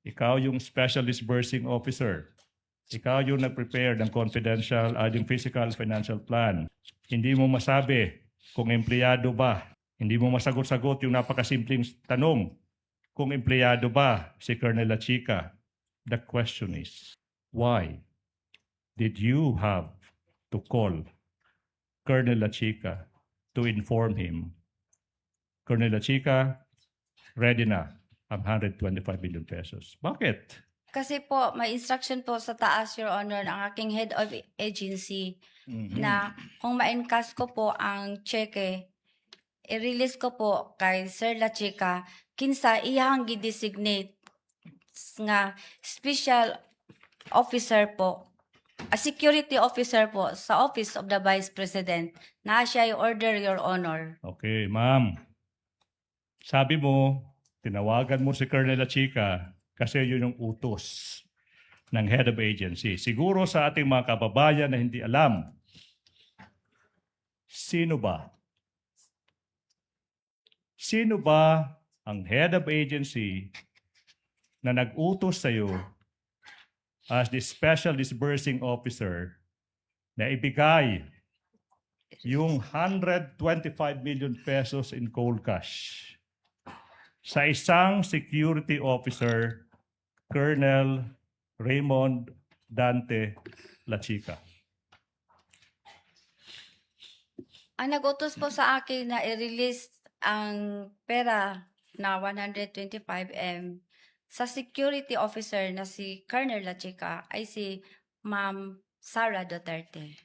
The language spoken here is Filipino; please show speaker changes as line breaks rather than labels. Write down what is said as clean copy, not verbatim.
Ikaw yung special disbursing officer. Ikaw yung nag-prepare ng confidential, yung physical financial plan. Hindi mo masabi kung empleyado ba. Hindi mo masagot-sagot yung napakasimpleng tanong kung empleyado ba si Colonel Lachica. The question is, why did you have to call Colonel Lachica to inform him, Colonel Lachica, ready na ang 125 million pesos? Bakit?
Kasi po, may instruction po sa taas, Your Honor, ng aking head of agency na kung ma-encash ko po ang cheque, i-release ko po kay Sir Lachica, kinsa iyang gi-designate nga special officer po, a security officer po sa Office of the Vice President na siya i-order, Your Honor.
Okay, ma'am. Sabi mo, tinawagan mo si Colonel Lachica kasi yun yung utos ng head of agency. Siguro sa ating mga kababayan na hindi alam, sino ba? Sino ba ang head of agency na nag-utos sa iyo as the special disbursing officer na ibigay yung 125 million pesos in cold cash sa isang security officer, Colonel Raymond Dante Lachica?
Ang nag-utos po sa akin na i-release ang pera na 125M sa security officer na si Colonel Lachica ay si Ma'am Sara Duterte.